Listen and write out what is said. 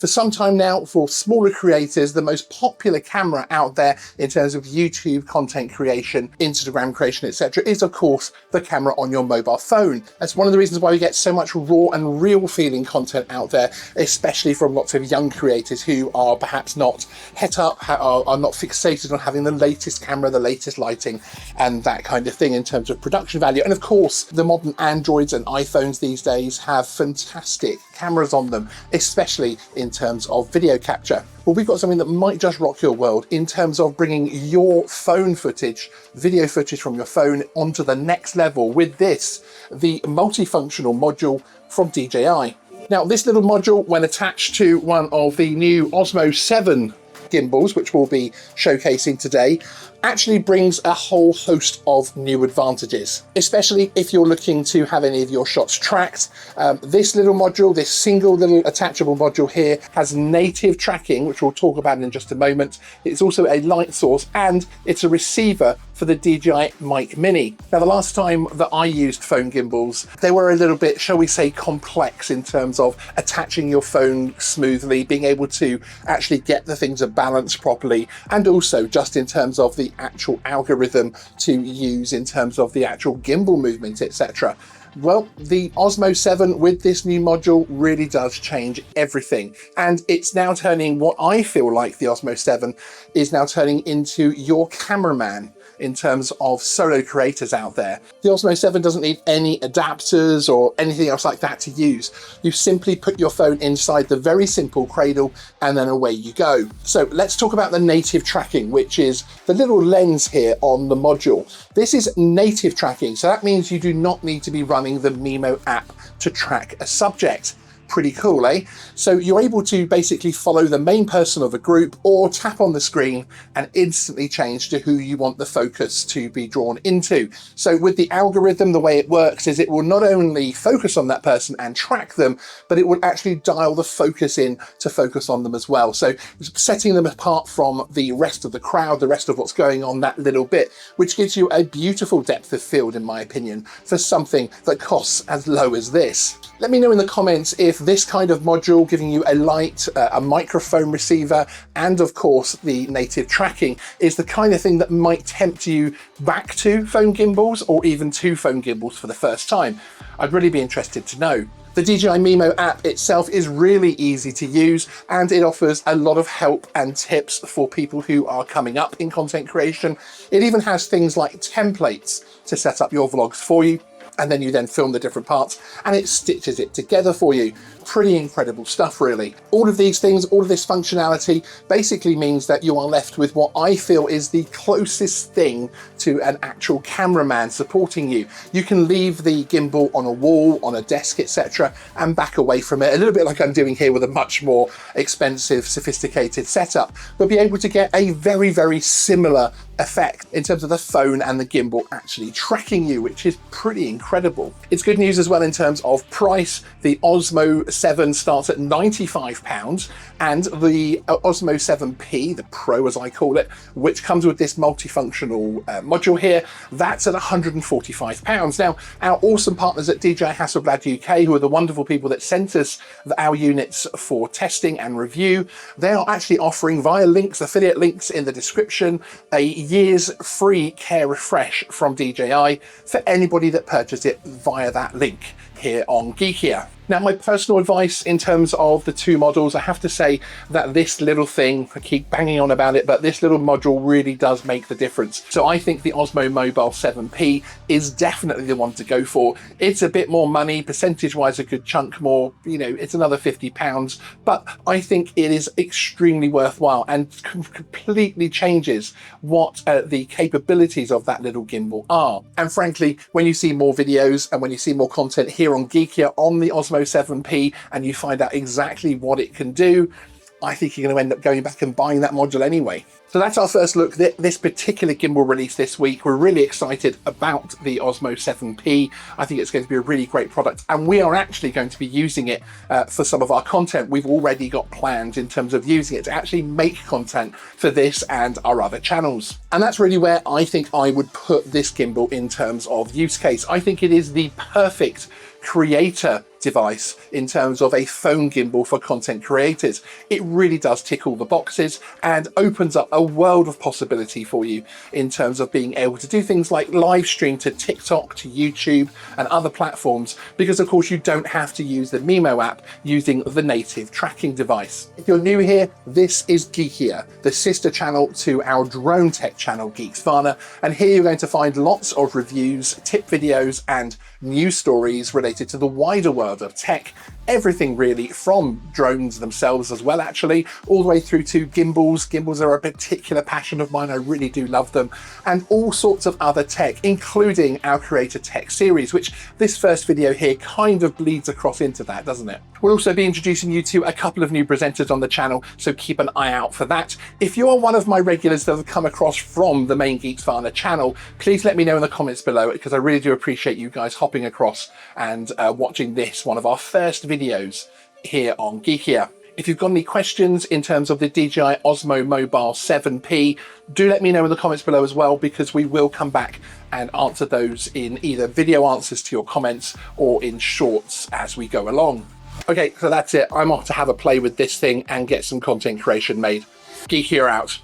For some time now, for smaller creators, the most popular camera out there in terms of YouTube content creation, Instagram creation, etc., is of course the camera on your mobile phone. That's one of the reasons why we get so much raw and real feeling content out there, especially from lots of young creators who are perhaps not het up, are not fixated on having the latest camera, the latest lighting, and that kind of thing in terms of production value. And of course, the modern Androids and iPhones these days have fantastic cameras on them, especially in terms of video capture. Well, we've got something that might just rock your world in terms of bringing your phone footage, video footage from your phone onto the next level with this, the multifunctional module from DJI. Now, this little module, when attached to one of the new Osmo 7 gimbals, which we'll be showcasing today, actually brings a whole host of new advantages, especially if you're looking to have any of your shots tracked. This little module, this single little attachable module here, has native tracking, which we'll talk about in just a moment. It's also a light source and it's a receiver for the DJI Mic Mini. Now, the last time that I used phone gimbals, they were a little bit, shall we say, complex in terms of attaching your phone smoothly, being able to actually get the things balanced properly, and also just in terms of the actual algorithm to use in terms of the actual gimbal movement, etc. Well, the Osmo 7 with this new module really does change everything. And it's now turning what I feel like the Osmo 7 is now turning into your cameraman in terms of solo creators out there. The Osmo 7 doesn't need any adapters or anything else like that to use. You simply put your phone inside the very simple cradle and then away you go. So let's talk about the native tracking, which is the little lens here on the module. This is native tracking, so that means you do not need to be running the Mimo app to track a subject. Pretty cool, eh? So you're able to basically follow the main person of a group or tap on the screen and instantly change to who you want the focus to be drawn into. So with the algorithm, the way it works is it will not only focus on that person and track them, but it will actually dial the focus in to focus on them as well. So setting them apart from the rest of the crowd, the rest of what's going on that little bit, which gives you a beautiful depth of field, in my opinion, for something that costs as low as this. Let me know in the comments if this kind of module giving you a light, a microphone receiver, and of course the native tracking is the kind of thing that might tempt you back to phone gimbals or even to phone gimbals for the first time. I'd really be interested to know. The DJI Mimo app itself is really easy to use and it offers a lot of help and tips for people who are coming up in content creation. It even has things like templates to set up your vlogs for you, and then you then film the different parts and it stitches it together for you. Pretty incredible stuff, really. All of these things, all of this functionality basically means that you are left with what I feel is the closest thing to an actual cameraman supporting you. You can leave the gimbal on a wall, on a desk, etc., and back away from it, a little bit like I'm doing here with a much more expensive, sophisticated setup, but be able to get a very, very similar effect in terms of the phone and the gimbal actually tracking you, which is pretty incredible. It's good news as well in terms of price. The Osmo 7 starts at £95 and the Osmo 7P, the Pro as I call it, which comes with this multifunctional module here, that's at £145. Now, our awesome partners at DJI Hasselblad UK, who are the wonderful people that sent us our units for testing and review, they are actually offering via links, affiliate links in the description, a year's free care refresh from DJI for anybody that purchased it via that link here on Geekier. Now, my personal advice in terms of the two models, I have to say that this little thing, I keep banging on about it, but this little module really does make the difference. So I think the Osmo Mobile 7P is definitely the one to go for. It's a bit more money, percentage-wise a good chunk more, you know, it's another £50, but I think it is extremely worthwhile and completely changes what the capabilities of that little gimbal are. And frankly, when you see more videos and when you see more content here on Geekier on the Osmo 7P and you find out exactly what it can do, I think you're going to end up going back and buying that module anyway. So that's our first look at this particular gimbal release this week. We're really excited about the Osmo 7P. I think it's going to be a really great product, and we are actually going to be using it for some of our content. We've already got plans in terms of using it to actually make content for this and our other channels. And that's really where I think I would put this gimbal in terms of use case. I think it is the perfect creator device in terms of a phone gimbal for content creators. It really does tick all the boxes and opens up a world of possibility for you in terms of being able to do things like live stream to TikTok, to YouTube and other platforms, because of course you don't have to use the Mimo app using the native tracking device. If you're new here, this is Geekier, the sister channel to our drone tech channel Geeksvana, and here you're going to find lots of reviews, tip videos and news stories related to the wider world of tech, everything really from drones themselves as well actually, all the way through to gimbals. Gimbals are a particular passion of mine, I really do love them, and all sorts of other tech, including our Creator Tech series, which this first video here kind of bleeds across into that, doesn't it? We'll also be introducing you to a couple of new presenters on the channel, so keep an eye out for that. If you are one of my regulars that have come across from the main Geeksvana channel, please let me know in the comments below, because I really do appreciate you guys hopping across and watching this, one of our first videos here on Geekier. If you've got any questions in terms of the DJI Osmo Mobile 7P, do let me know in the comments below as well, because we will come back and answer those in either video answers to your comments or in shorts as we go along. Okay, so that's it. I'm off to have a play with this thing and get some content creation made. Geekier out.